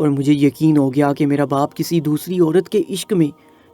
اور مجھے یقین ہو گیا کہ میرا باپ کسی دوسری عورت کے عشق میں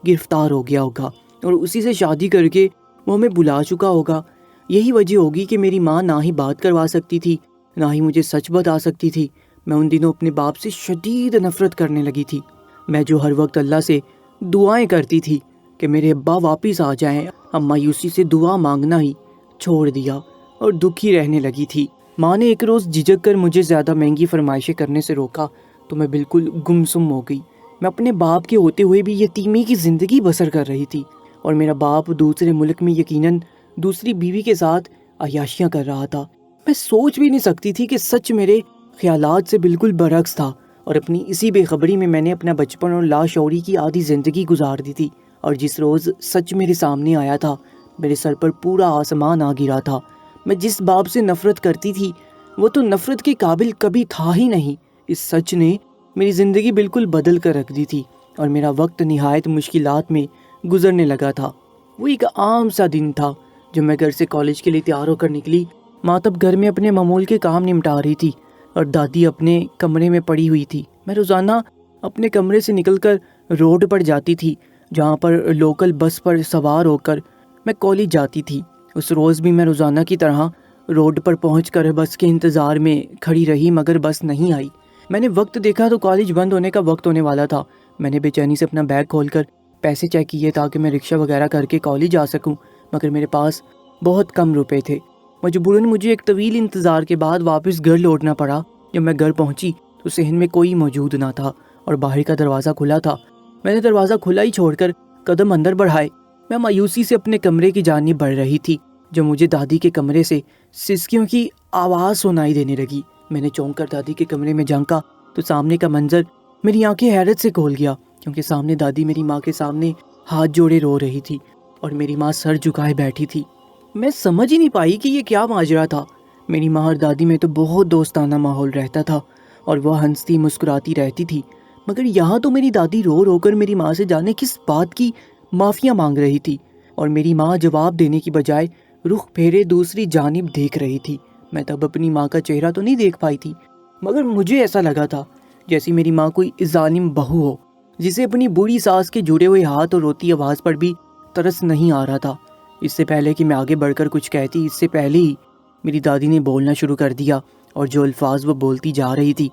گرفتار ہو گیا ہوگا اور اسی سے شادی کر کے وہ ہمیں بلا چکا ہوگا۔ یہی وجہ ہوگی کہ میری ماں نہ ہی بات کروا سکتی تھی، نہ ہی مجھے سچ بتا سکتی تھی۔ میں ان دنوں اپنے باپ سے شدید نفرت کرنے لگی تھی۔ میں جو ہر وقت اللہ سے دعائیں کرتی تھی کہ میرے ابا واپس آ جائیں، اب مایوسی سے دعا مانگنا ہی چھوڑ دیا اور دکھی رہنے لگی تھی۔ ماں نے ایک روز جھجک کر مجھے زیادہ مہنگی فرمائشیں کرنے سے روکا تو میں بالکل گمسم ہو گئی۔ میں اپنے باپ کے ہوتے ہوئے بھی یتیمی کی زندگی بسر کر رہی تھی اور میرا باپ دوسرے ملک میں یقیناً دوسری بیوی کے ساتھ عیاشیاں کر رہا تھا۔ میں سوچ بھی نہیں سکتی تھی کہ سچ میرے خیالات سے بالکل برعکس تھا، اور اپنی اسی بے خبری میں نے اپنا بچپن اور لاشعوری کی آدھی زندگی گزار دی تھی۔ اور جس روز سچ میرے سامنے آیا تھا، میرے سر پر پورا آسمان آ گرا تھا۔ میں جس باپ سے نفرت کرتی تھی وہ تو نفرت کے قابل کبھی تھا ہی نہیں۔ اس سچ نے میری زندگی بالکل بدل کر رکھ دی تھی اور میرا وقت نہایت مشکلات میں گزرنے لگا تھا۔ وہ ایک عام سا دن تھا جب میں گھر سے کالج کے لیے تیار ہو کر نکلی۔ ماں تب گھر میں اپنے معمول کے کام نمٹا رہی تھی اور دادی اپنے کمرے میں پڑی ہوئی تھی۔ میں روزانہ اپنے کمرے سے نکل کر روڈ پر جاتی تھی، جہاں پر لوکل بس پر سوار ہو کر میں کالج جاتی تھی۔ اس روز بھی میں روزانہ کی طرح روڈ پر پہنچ کر بس کے انتظار میں کھڑی رہی، مگر بس نہیں آئی۔ میں نے وقت دیکھا تو کالج بند ہونے کا وقت ہونے والا تھا۔ میں نے بے چینی سے اپنا بیگ کھول کر پیسے چیک کیے تاکہ میں رکشہ وغیرہ کر کے کالج جا سکوں، مگر میرے پاس بہت کم روپے تھے۔ مجبوراً مجھے ایک طویل انتظار کے بعد واپس گھر لوٹنا پڑا۔ جب میں گھر پہنچی تو صحن میں کوئی موجود نہ تھا اور باہر کا دروازہ کھلا تھا۔ میں نے دروازہ کھلا ہی چھوڑ کر قدم اندر بڑھائے۔ میں مایوسی سے اپنے کمرے کی جانب بڑھ رہی تھی جب مجھے دادی کے کمرے سے سسکیوں کی آواز سنائی دینے لگی۔ میں نے چونک کر دادی کے کمرے میں جھانکا تو سامنے کا منظر میری آنکھیں حیرت سے کھول گیا، کیونکہ سامنے دادی میری ماں کے سامنے ہاتھ جوڑے رو رہی تھی اور میری ماں سر جھکائے بیٹھی تھی۔ میں سمجھ ہی نہیں پائی کہ یہ کیا ماجرا تھا۔ میری ماں اور دادی میں تو بہت دوستانہ ماحول رہتا تھا اور وہ ہنستی مسکراتی رہتی تھی، مگر یہاں تو میری دادی رو رو کر میری ماں سے جانے کس بات کی معافیاں مانگ رہی تھی، اور میری ماں جواب دینے کی بجائے رخ پھیرے دوسری جانب دیکھ رہی تھی۔ میں تب اپنی ماں کا چہرہ تو نہیں دیکھ پائی تھی، مگر مجھے ایسا لگا تھا جیسی میری ماں کوئی ظالم بہو ہو جسے اپنی بوڑھی ساس کے جڑے ہوئے ہاتھ اور روتی آواز پر بھی ترس نہیں آ رہا تھا۔ اس سے پہلے کہ میں آگے بڑھ کر کچھ کہتی، اس سے پہلے ہی میری دادی نے بولنا شروع کر دیا، اور جو الفاظ وہ بولتی جا رہی تھی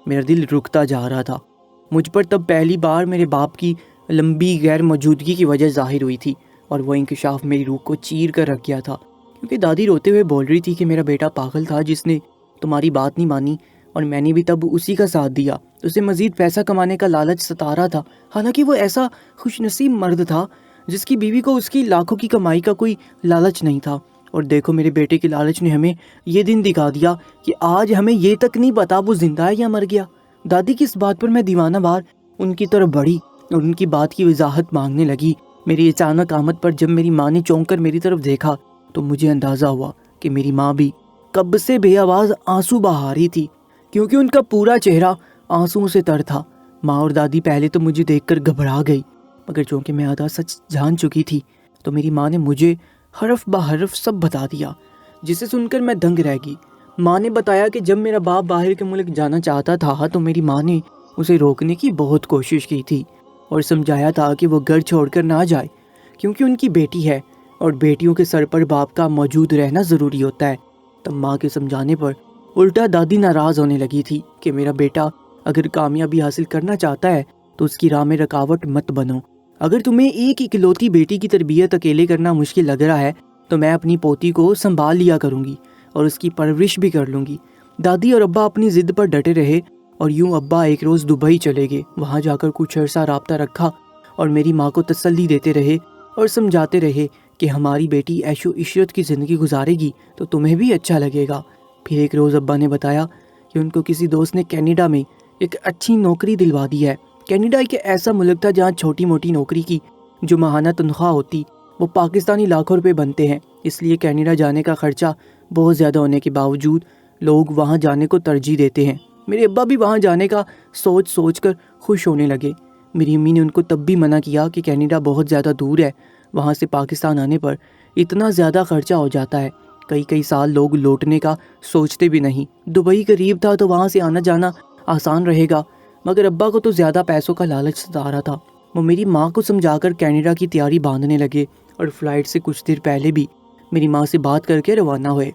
میرا دل رکتا جا رہا تھا۔ مجھ پر تب پہلی بار میرے باپ کی لمبی غیر موجودگی کی وجہ ظاہر ہوئی تھی، اور وہ انکشاف میری روح کو چیر کر رکھ گیا تھا، کیونکہ دادی روتے ہوئے بول رہی تھی کہ میرا بیٹا پاگل تھا جس نے تمہاری بات نہیں مانی، اور میں نے بھی تب اسی کا ساتھ دیا۔ اسے مزید پیسہ کمانے کا لالچ ستا رہا تھا، حالانکہ وہ ایسا خوش نصیب مرد تھا جس کی بیوی کو اس کی لاکھوں کی کمائی کا کوئی لالچ نہیں تھا۔ اور دیکھو میرے بیٹے کے لالچ نے ہمیں یہ دن دکھا دیا کہ آج ہمیں یہ تک نہیں پتا وہ زندہ ہے یا مر گیا۔ دادی کی اس بات پر میں دیوانہ وار ان کی طرف بڑھی اور ان کی بات کی وضاحت مانگنے لگی۔ میری اچانک آمد پر جب میری ماں نے چونک کر میری طرف دیکھا تو مجھے اندازہ ہوا کہ میری ماں بھی کب سے بے آواز آنسو بہا رہی تھی، کیونکہ ان کا پورا چہرہ آنسوؤں سے تر تھا۔ ماں اور دادی پہلے تو مجھے دیکھ کر گھبرا گئی، مگر چونکہ میں آدھا سچ جان چکی تھی تو میری ماں نے مجھے حرف بہ حرف سب بتا دیا، جسے سن کر میں دنگ رہ گئی۔ ماں نے بتایا کہ جب میرا باپ باہر کے ملک جانا چاہتا تھا تو میری ماں نے اسے روکنے کی بہت کوشش کی تھی اور سمجھایا تھا کہ وہ گھر چھوڑ کر نہ جائے، کیونکہ ان کی بیٹی ہے اور بیٹیوں کے سر پر باپ کا موجود رہنا ضروری ہوتا ہے۔ تب ماں کے سمجھانے پر الٹا دادی ناراض ہونے لگی تھی کہ میرا بیٹا اگر کامیابی حاصل کرنا چاہتا ہے تو اس کی راہ میں رکاوٹ مت بنو۔ اگر تمہیں ایک اکلوتی بیٹی کی تربیت اکیلے کرنا مشکل لگ رہا ہے تو میں اپنی پوتی کو سنبھال لیا کروں گی اور اس کی پرورش بھی کر لوں گی۔ دادی اور ابا اپنی ضد پر ڈٹے رہے اور یوں ابا ایک روز دبئی چلے گئے۔ وہاں جا کر کچھ عرصہ رابطہ رکھا اور میری ماں کو تسلی دیتے رہے اور سمجھاتے رہے کہ ہماری بیٹی عیش و عشرت کی زندگی گزارے گی تو تمہیں بھی اچھا لگے گا۔ پھر ایک روز ابا نے بتایا کہ ان کو کسی دوست نے کینیڈا میں ایک اچھی نوکری دلوا دی ہے۔ کینیڈا ایک ایسا ملک تھا جہاں چھوٹی موٹی نوکری کی جو ماہانہ تنخواہ ہوتی وہ پاکستانی لاکھوں روپے بنتے ہیں، اس لیے کینیڈا جانے کا خرچہ بہت زیادہ ہونے کے باوجود لوگ وہاں جانے کو ترجیح دیتے ہیں۔ میرے ابا بھی وہاں جانے کا سوچ کر خوش ہونے لگے۔ میری امی نے ان کو تب بھی منع کیا کہ کینیڈا بہت زیادہ دور ہے، وہاں سے پاکستان آنے پر اتنا زیادہ خرچہ ہو جاتا ہے، کئی سال لوگ لوٹنے کا سوچتے بھی نہیں۔ دبئی قریب تھا تو وہاں سے آنا جانا آسان رہے گا۔ مگر ابا کو تو زیادہ پیسوں کا لالچ ستا رہا تھا۔ وہ میری ماں کو سمجھا کر کینیڈا کی تیاری باندھنے لگے اور فلائٹ سے کچھ دیر پہلے بھی میری ماں سے بات کر کے روانہ ہوئے،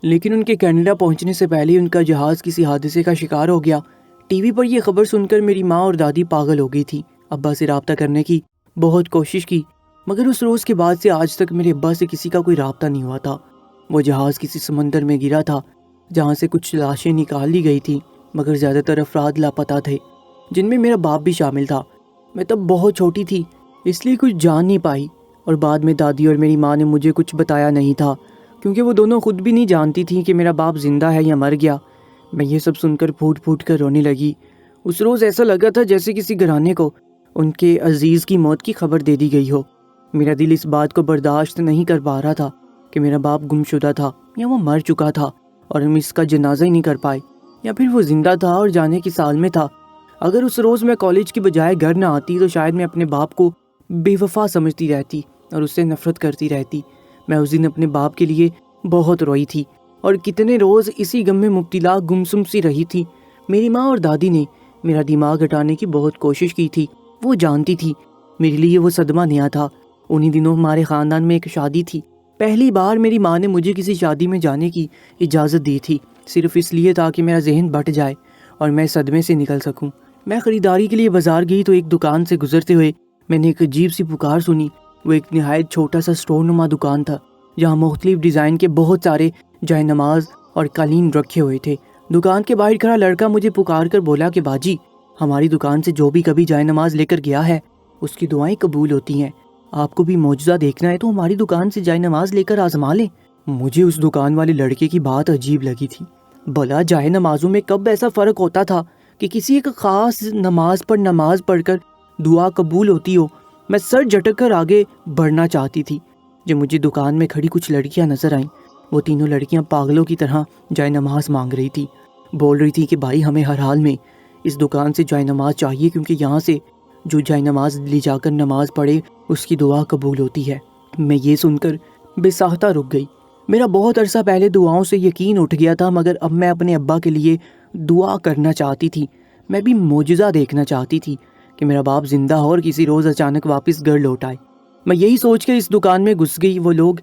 لیکن ان کے کینیڈا پہنچنے سے پہلے ان کا جہاز کسی حادثے کا شکار ہو گیا۔ ٹی وی پر یہ خبر سن کر میری ماں اور دادی پاگل ہو گئی تھی۔ ابا سے رابطہ کرنے کی بہت کوشش کی، مگر اس روز کے بعد سے آج تک میرے ابا سے کسی کا کوئی رابطہ نہیں ہوا تھا۔ وہ جہاز کسی سمندر میں گرا تھا جہاں سے کچھ لاشیں نکال لی گئی تھیں، مگر زیادہ تر افراد لاپتہ تھے، جن میں میرا باپ بھی شامل تھا۔ میں تب بہت چھوٹی تھی، اس لیے کچھ جان نہیں پائی، اور بعد میں دادی اور میری ماں نے مجھے کچھ بتایا نہیں تھا، کیونکہ وہ دونوں خود بھی نہیں جانتی تھیں کہ میرا باپ زندہ ہے یا مر گیا۔ میں یہ سب سن کر پھوٹ پھوٹ کر رونے لگی۔ اس روز ایسا لگا تھا جیسے کسی گھرانے کو ان کے عزیز کی موت کی خبر دے دی گئی ہو۔ میرا دل اس بات کو برداشت نہیں کر پا رہا تھا کہ میرا باپ گم شدہ تھا یا وہ مر چکا تھا اور ہم اس کا جنازہ ہی نہیں کر پائے، یا پھر وہ زندہ تھا اور جانے کی سال میں تھا۔ اگر اس روز میں کالج کی بجائے گھر نہ آتی تو شاید میں اپنے باپ کو بے وفا سمجھتی رہتی اور اس سے نفرت کرتی رہتی۔ میں اس دن اپنے باپ کے لیے بہت روئی تھی اور کتنے روز اسی غم میں مبتلا گمسم سی رہی تھی۔ میری ماں اور دادی نے میرا دماغ ہٹانے کی بہت کوشش کی تھی۔ وہ جانتی تھی میرے لیے وہ صدمہ نیا تھا۔ انہی دنوں ہمارے خاندان میں ایک شادی تھی۔ پہلی بار میری ماں نے مجھے کسی شادی میں جانے کی اجازت دی تھی، صرف اس لیے تاکہ میرا ذہن بٹ جائے اور میں صدمے سے نکل سکوں۔ میں خریداری کے لیے بازار گئی تو ایک دکان سے گزرتے ہوئے میں نے ایک عجیب سی پکار سنی۔ وہ ایک نہایت چھوٹا سا اسٹور نما دکان تھا جہاں مختلف ڈیزائن کے بہت سارے جائے نماز اور قالین رکھے ہوئے تھے۔ دکان کے باہر کھڑا لڑکا مجھے پکار کر بولا کہ باجی، ہماری دکان سے جو بھی کبھی جائے نماز لے کر گیا ہے اس کی دعائیں قبول ہوتی ہیں، آپ کو بھی معجزہ دیکھنا ہے تو ہماری دکان سے جائے نماز لے کر آزما لیں۔ مجھے اس دکان والے لڑکے کی بات عجیب لگی تھی۔ بھلا جائے نمازوں میں کب ایسا فرق ہوتا تھا کہ کسی ایک خاص نماز پر نماز پڑھ کر دعا قبول ہوتی ہو؟ میں سر جھٹک کر آگے بڑھنا چاہتی تھی جب مجھے دکان میں کھڑی کچھ لڑکیاں نظر آئیں۔ وہ تینوں لڑکیاں پاگلوں کی طرح جائے نماز مانگ رہی تھی، بول رہی تھی کہ بھائی ہمیں ہر حال میں اس دکان سے جائے نماز چاہیے، کیونکہ یہاں سے جو جائے نماز لے جا کر نماز پڑھے اس کی دعا قبول ہوتی ہے۔ میں یہ سن کر بے ساختہ رک گئی۔ میرا بہت عرصہ پہلے دعاؤں سے یقین اٹھ گیا تھا، مگر اب میں اپنے ابا کے لیے دعا کرنا چاہتی تھی۔ میں بھی معجزہ دیکھنا چاہتی تھی کہ میرا باپ زندہ ہو اور کسی روز اچانک واپس گھر لوٹ آئے۔ میں یہی سوچ کے اس دکان میں گھس گئی۔ وہ لوگ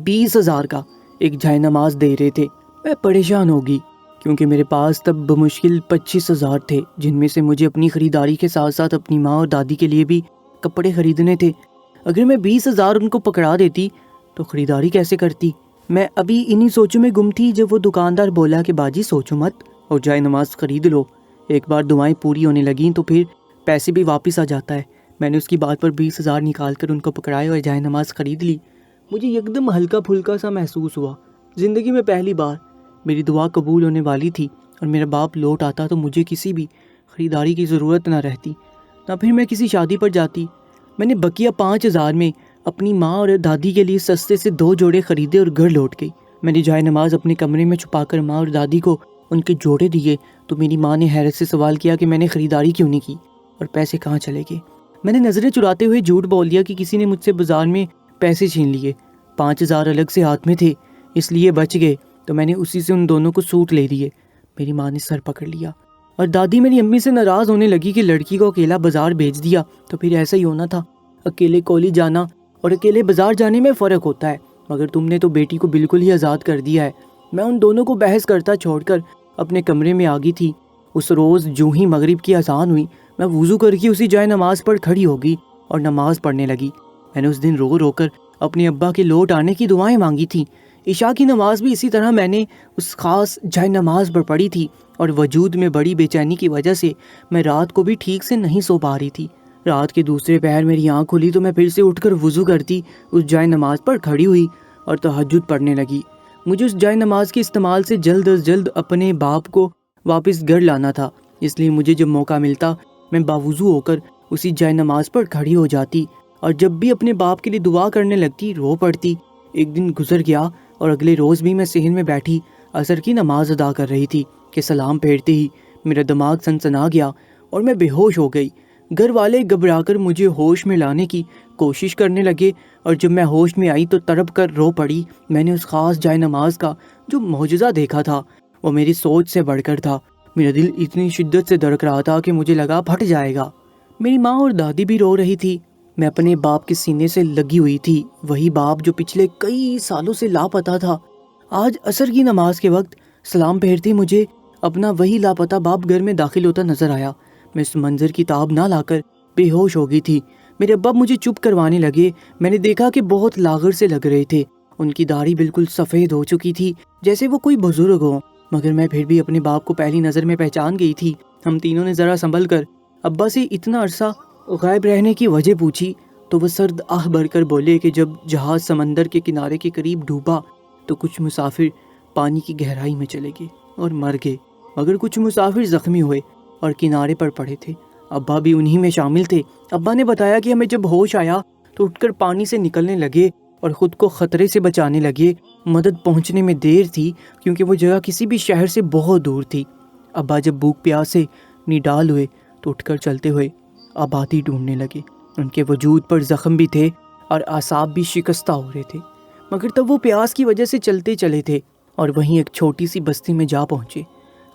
20,000 کا ایک جائے نماز دے رہے تھے۔ میں پریشان ہو گئی کیونکہ میرے پاس تب بمشکل 25,000 تھے، جن میں سے مجھے اپنی خریداری کے ساتھ ساتھ اپنی ماں اور دادی کے لیے بھی کپڑے خریدنے تھے۔ اگر میں 20,000 ان کو پکڑا دیتی تو خریداری کیسے کرتی؟ میں ابھی انہی سوچوں میں گم تھی جب وہ دکاندار بولا کہ باجی سوچو مت اور جائے نماز خرید لو، ایک بار دعائیں پوری ہونے لگیں تو پھر پیسے بھی واپس آ جاتا ہے۔ میں نے اس کی بات پر 20,000 نکال کر ان کو پکڑائے اور جائے نماز خرید لی۔ مجھے یکدم ہلکا پھلکا سا محسوس ہوا۔ زندگی میں پہلی بار میری دعا قبول ہونے والی تھی اور میرا باپ لوٹ آتا تو مجھے کسی بھی خریداری کی ضرورت نہ رہتی، نہ پھر میں کسی شادی پر جاتی۔ میں نے بقیہ 5,000 میں اپنی ماں اور دادی کے لیے سستے سے 2 جوڑے خریدے اور گھر لوٹ گئی۔ میں نے جائے نماز اپنے کمرے میں چھپا کر ماں اور دادی کو ان کے جوڑے دیے تو میری ماں نے حیرت سے سوال کیا کہ میں نے خریداری کیوں نہیں کی اور پیسے کہاں چلے گئے۔ میں نے نظریں چراتے ہوئے جھوٹ بول دیا کہ کسی نے مجھ سے بازار میں پیسے چھین لیے، 5,000 الگ سے ہاتھ میں تھے اس لیے بچ گئے، تو میں نے اسی سے ان دونوں کو سوٹ لے دیے۔ میری ماں نے سر پکڑ لیا اور دادی میری امی سے ناراض ہونے لگی کہ لڑکی کو اکیلا بازار بھیج دیا تو پھر ایسا ہی ہونا تھا۔ اکیلے کالج جانا اور اکیلے بازار جانے میں فرق ہوتا ہے، مگر تم نے تو بیٹی کو بالکل ہی آزاد کر دیا ہے۔ میں ان دونوں کو بحث کرتا چھوڑ کر اپنے کمرے میں آ گئی تھی۔ اس روز جو ہی مغرب کی اذان ہوئی میں وضو کر کے اسی جائے نماز پر کھڑی ہو گئی اور نماز پڑھنے لگی۔ میں نے اس دن رو رو کر اپنے ابا کے لوٹ آنے کی دعائیں مانگی تھیں۔ عشاء کی نماز بھی اسی طرح میں نے اس خاص جائے نماز پر پڑھی تھی، اور وجود میں بڑی بے چینی کی وجہ سے میں رات کو بھی ٹھیک سے نہیں سو پا رہی تھی۔ رات کے دوسرے پہر میری آنکھ کھلی تو میں پھر سے اٹھ کر وضو کرتی اس جائے نماز پر کھڑی ہوئی اور تہجد پڑھنے لگی۔ مجھے اس جائے نماز کے استعمال سے جلد از جلد اپنے باپ کو واپس گھر لانا تھا، اس لیے مجھے جب موقع ملتا میں باوضو ہو کر اسی جائے نماز پر کھڑی ہو جاتی اور جب بھی اپنے باپ کے لیے دعا کرنے لگتی رو پڑتی۔ ایک دن گزر گیا اور اگلے روز بھی میں صحن میں بیٹھی عصر کی نماز ادا کر رہی تھی کہ سلام پھیرتے ہی میرا دماغ سنسنا گیا اور میں بے ہوش ہو گئی۔ گھر والے گھبرا کر مجھے ہوش میں لانے کی کوشش کرنے لگے اور جب میں ہوش میں آئی تو تڑپ کر رو پڑی۔ میں نے اس خاص جائے نماز کا جو معجزہ دیکھا تھا وہ میری سوچ سے بڑھ کر تھا۔ میرا دل اتنی شدت سے دھڑک رہا تھا کہ مجھے لگا پھٹ جائے گا۔ میری ماں اور دادی بھی رو رہی تھی۔ میں اپنے باپ کے سینے سے لگی ہوئی تھی، وہی باپ جو پچھلے کئی سالوں سے لاپتہ تھا۔ آج عصر کی نماز کے وقت سلام پھیرتے مجھے اپنا وہی لاپتہ باپ گھر میں داخل ہوتا نظر آیا۔ میں اس منظر کی تاب نہ لا کر بے ہوش ہو گئی تھی۔ میرے ابا مجھے چپ کروانے لگے۔ میں نے دیکھا کہ بہت لاغر سے لگ رہے تھے، ان کی داڑھی بالکل سفید ہو چکی تھی جیسے وہ کوئی بزرگ ہو، مگر میں پھر بھی اپنے باپ کو پہلی نظر میں پہچان گئی تھی۔ ہم تینوں نے ذرا سنبھل کر ابا سے اتنا عرصہ غائب رہنے کی وجہ پوچھی تو وہ سرد آہ بھر کر بولے کہ جب جہاز سمندر کے کنارے کے قریب ڈوبا تو کچھ مسافر پانی کی گہرائی میں چلے گئے اور مر گئے، مگر کچھ مسافر زخمی ہوئے اور کنارے پر پڑے تھے۔ ابا بھی انہی میں شامل تھے۔ ابا نے بتایا کہ ہمیں جب ہوش آیا تو اٹھ کر پانی سے نکلنے لگے اور خود کو خطرے سے بچانے لگے۔ مدد پہنچنے میں دیر تھی کیونکہ وہ جگہ کسی بھی شہر سے بہت دور تھی۔ ابا جب بھوک پیاس سے نڈال ہوئے تو اٹھ کر چلتے ہوئے آبادی ڈھونڈنے لگے۔ ان کے وجود پر زخم بھی تھے اور اعصاب بھی شکستہ ہو رہے تھے، مگر تب وہ پیاس کی وجہ سے چلتے چلے تھے اور وہیں ایک چھوٹی سی بستی میں جا پہنچے۔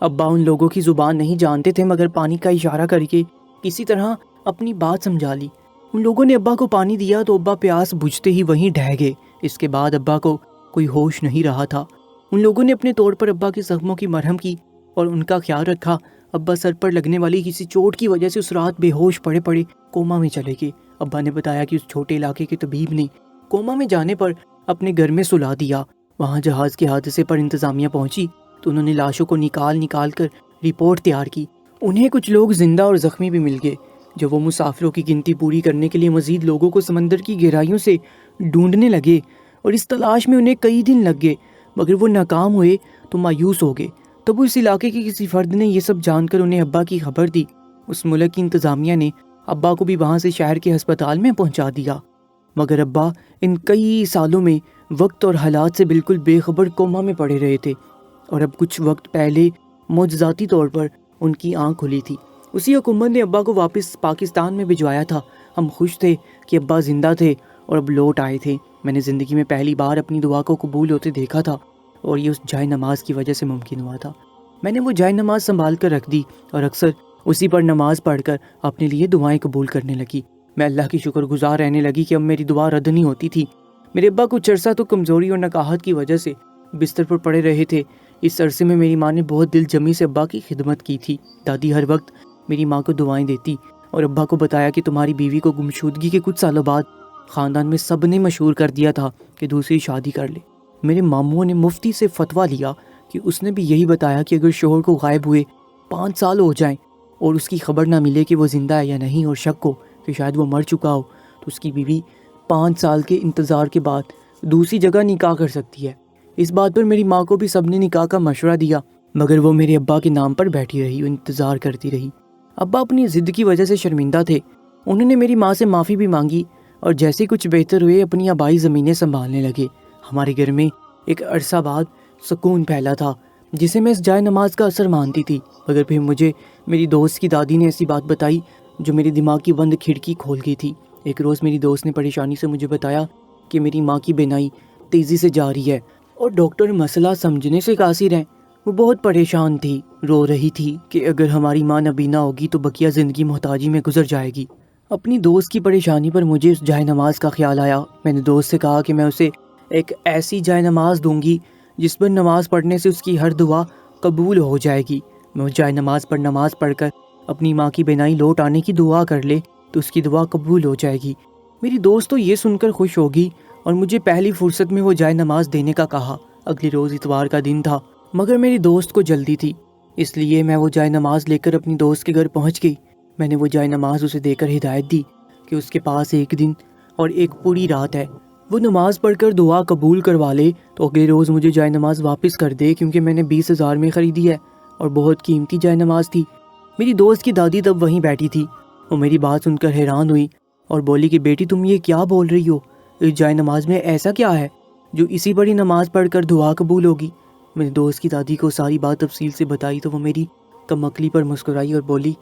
ابا ان لوگوں کی زبان نہیں جانتے تھے، مگر پانی کا اشارہ کر کے کسی طرح اپنی بات سمجھا لی۔ ان لوگوں نے ابا کو پانی دیا تو ابا پیاس بجھتے ہی وہیں ڈھہ گئے۔ اس کے بعد ابا کو کوئی ہوش نہیں رہا تھا۔ ان لوگوں نے اپنے طور پر ابا کے زخموں کی مرہم کی اور ان کا خیال رکھا۔ ابا سر پر لگنے والی کسی چوٹ کی وجہ سے اس رات بے ہوش پڑے پڑے کوما میں چلے گئے۔ ابا نے بتایا کہ اس چھوٹے علاقے کے طبیب نے کوما میں جانے پر اپنے گھر میں سلا دیا۔ وہاں جہاز کے حادثے پر انتظامیہ پہنچی تو انہوں نے لاشوں کو نکال کر رپورٹ تیار کی۔ انہیں کچھ لوگ زندہ اور زخمی بھی مل گئے۔ جب وہ مسافروں کی گنتی پوری کرنے کے لیے مزید لوگوں کو سمندر کی گہرائیوں سے ڈھونڈنے لگے اور اس تلاش میں انہیں کئی دن لگ گئے، مگر وہ ناکام ہوئے تو مایوس ہو گئے۔ تب اس علاقے کے کسی فرد نے یہ سب جان کر انہیں ابا کی خبر دی۔ اس ملک کی انتظامیہ نے ابا کو بھی وہاں سے شہر کے ہسپتال میں پہنچا دیا، مگر ابا ان کئی سالوں میں وقت اور حالات سے بالکل بے خبر کوما میں پڑے رہے تھے، اور اب کچھ وقت پہلے معجزاتی طور پر ان کی آنکھ کھلی تھی۔ اسی حکومت نے ابا کو واپس پاکستان میں بھجوایا تھا۔ ہم خوش تھے کہ ابا زندہ تھے اور اب لوٹ آئے تھے۔ میں نے زندگی میں پہلی بار اپنی دعا کو قبول ہوتے دیکھا تھا، اور یہ اس جائے نماز کی وجہ سے ممکن ہوا تھا۔ میں نے وہ جائے نماز سنبھال کر رکھ دی اور اکثر اسی پر نماز پڑھ کر اپنے لیے دعائیں قبول کرنے لگی۔ میں اللہ کی شکر گزار رہنے لگی کہ اب میری دعا رد نہیں ہوتی تھی۔ میرے ابا کچھ عرصہ تو کمزوری اور نکاہت کی وجہ سے بستر پر پڑے رہے تھے۔ اس عرصے میں میری ماں نے بہت دل جمی سے ابا کی خدمت کی تھی۔ دادی ہر وقت میری ماں کو دعائیں دیتی اور ابا کو بتایا کہ تمہاری بیوی کو گمشدگی کے کچھ سالوں بعد خاندان میں سب نے مشہور کر دیا تھا کہ دوسری شادی کر لے۔ میرے ماموں نے مفتی سے فتویٰ لیا کہ اس نے بھی یہی بتایا کہ اگر شوہر کو غائب ہوئے 5 سال ہو جائیں اور اس کی خبر نہ ملے کہ وہ زندہ ہے یا نہیں، اور شک ہو کہ شاید وہ مر چکا ہو، تو اس کی بیوی 5 سال کے انتظار کے بعد دوسری جگہ نکاح کر سکتی ہے۔ اس بات پر میری ماں کو بھی سب نے نکاح کا مشورہ دیا، مگر وہ میرے ابا کے نام پر بیٹھی رہی اور انتظار کرتی رہی۔ ابا اپنی ضد کی وجہ سے شرمندہ تھے۔ انہوں نے میری ماں سے معافی بھی مانگی اور جیسے کچھ بہتر ہوئے اپنی آبائی زمینیں سنبھالنے لگے۔ ہمارے گھر میں ایک عرصہ بعد سکون پھیلا تھا، جسے میں اس جائے نماز کا اثر مانتی تھی، مگر پھر مجھے میری دوست کی دادی نے ایسی بات بتائی جو میری دماغ کی بند کھڑکی کھول گئی تھی۔ ایک روز میری دوست نے پریشانی سے مجھے بتایا کہ میری ماں کی بینائی تیزی سے جا رہی ہے اور ڈاکٹر مسئلہ سمجھنے سے قاصر ہیں۔ وہ بہت پریشان تھی، رو رہی تھی کہ اگر ہماری ماں نابینا ہوگی تو بقیہ زندگی محتاجی میں گزر جائے گی۔ اپنی دوست کی پریشانی پر مجھے اس جائے نماز کا خیال آیا۔ میں نے دوست سے کہا کہ میں اسے ایک ایسی جائے نماز دوں گی جس پر نماز پڑھنے سے اس کی ہر دعا قبول ہو جائے گی۔ میں اس جائے نماز پر نماز پڑھ کر اپنی ماں کی بینائی لوٹ آنے کی دعا کر لے تو اس کی دعا قبول ہو جائے گی۔ میری دوست تو یہ سن کر خوش ہوگی اور مجھے پہلی فرصت میں وہ جائے نماز دینے کا کہا۔ اگلی روز اتوار کا دن تھا، مگر میری دوست کو جلدی تھی، اس لیے میں وہ جائے نماز لے کر اپنی دوست کے گھر پہنچ گئی۔ میں نے وہ جائے نماز اسے دے کر ہدایت دی کہ اس کے پاس ایک دن اور ایک پوری رات ہے، وہ نماز پڑھ کر دعا قبول کروا لے تو اگلے روز مجھے جائے نماز واپس کر دے، کیونکہ میں نے 20,000 میں خریدی ہے اور بہت قیمتی جائے نماز تھی۔ میری دوست کی دادی تب وہیں بیٹھی تھی۔ وہ میری بات سن کر حیران ہوئی اور بولی کہ بیٹی تم یہ کیا بول رہی ہو؟ اس جائے نماز میں ایسا کیا ہے جو اسی بڑی نماز پڑھ کر دعا قبول ہوگی؟ میری دوست کی دادی کو ساری بات تفصیل سے بتائی تو وہ میری کم عقلی پر مسکرائی اور بولی،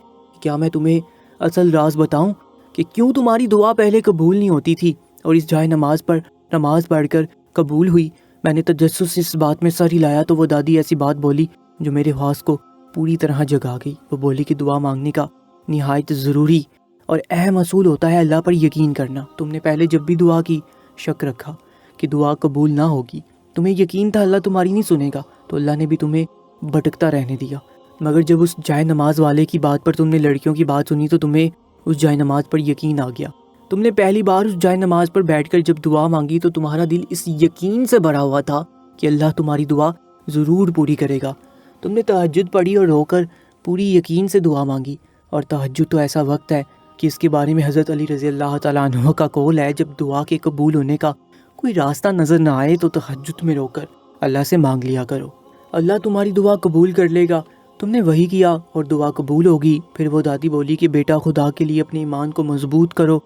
کیا میں تمہیں اصل راز بتاؤں کہ کیوں تمہاری دعا پہلے قبول نہیں ہوتی تھی اور اس جائے نماز پر نماز پڑھ کر قبول ہوئی؟ میں نے تجسس سے اس بات میں سر ہلایا تو وہ دادی ایسی بات بولی جو میرے حواس کو پوری طرح جگا گئی۔ وہ بولی کہ دعا مانگنے کا نہایت ضروری اور اہم اصول ہوتا ہے اللہ پر یقین کرنا۔ تم نے پہلے جب بھی دعا کی شک رکھا کہ دعا قبول نہ ہوگی، تمہیں یقین تھا اللہ تمہاری نہیں سنے گا، تو اللہ نے بھی تمہیں بھٹکتا رہنے دیا۔ مگر جب اس جائے نماز والے کی بات پر تم نے لڑکیوں کی بات سنی تو تمہیں اس جائے نماز پر یقین آ گیا۔ تم نے پہلی بار اس جائے نماز پر بیٹھ کر جب دعا مانگی تو تمہارا دل اس یقین سے بھرا ہوا تھا کہ اللہ تمہاری دعا ضرور پوری کرے گا۔ تم نے تہجد پڑھی اور رو کر پوری یقین سے دعا مانگی، اور تہجد تو ایسا وقت ہے کہ اس کے بارے میں حضرت علی رضی اللہ تعالیٰ عنہ کا قول ہے، جب دعا کے قبول ہونے کا کوئی راستہ نظر نہ آئے تو تہجد میں رو کر اللہ سے مانگ لیا کرو، اللہ تمہاری دعا قبول کر لے گا۔ تم نے وہی کیا اور دعا قبول ہوگی۔ پھر وہ دادی بولی کہ بیٹا خدا کے لیے اپنے ایمان کو مضبوط کرو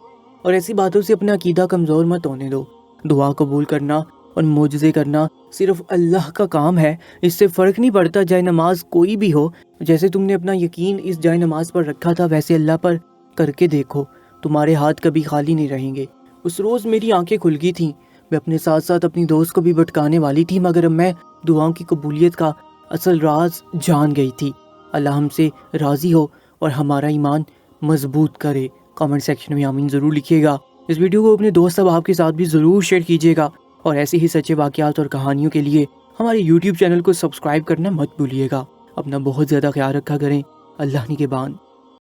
اور ایسی باتوں سے اپنا عقیدہ کمزور مت ہونے دو۔ دعا قبول کرنا اور معجزے کرنا صرف اللہ کا کام ہے، اس سے فرق نہیں پڑتا جائے نماز کوئی بھی ہو۔ جیسے تم نے اپنا یقین اس جائے نماز پر رکھا تھا ویسے اللہ پر کر کے دیکھو، تمہارے ہاتھ کبھی خالی نہیں رہیں گے۔ اس روز میری آنکھیں کھل گئی تھیں، میں اپنے ساتھ ساتھ اپنی دوست کو بھی بھٹکانے والی تھی، مگر اب میں دعاؤں کی قبولیت کا اصل راز جان گئی تھی۔ اللہ ہم سے راضی ہو اور ہمارا ایمان مضبوط کرے۔ کامنٹ سیکشن میں آمین ضرور لکھیے گا۔ اس ویڈیو کو اپنے دوست احباب کے ساتھ بھی ضرور شیئر کیجیے گا، اور ایسے ہی سچے واقعات اور کہانیوں کے لیے ہمارے یوٹیوب چینل کو سبسکرائب کرنا مت بھولیے گا۔ اپنا بہت زیادہ خیال رکھا کریں۔ اللہ نگہبان۔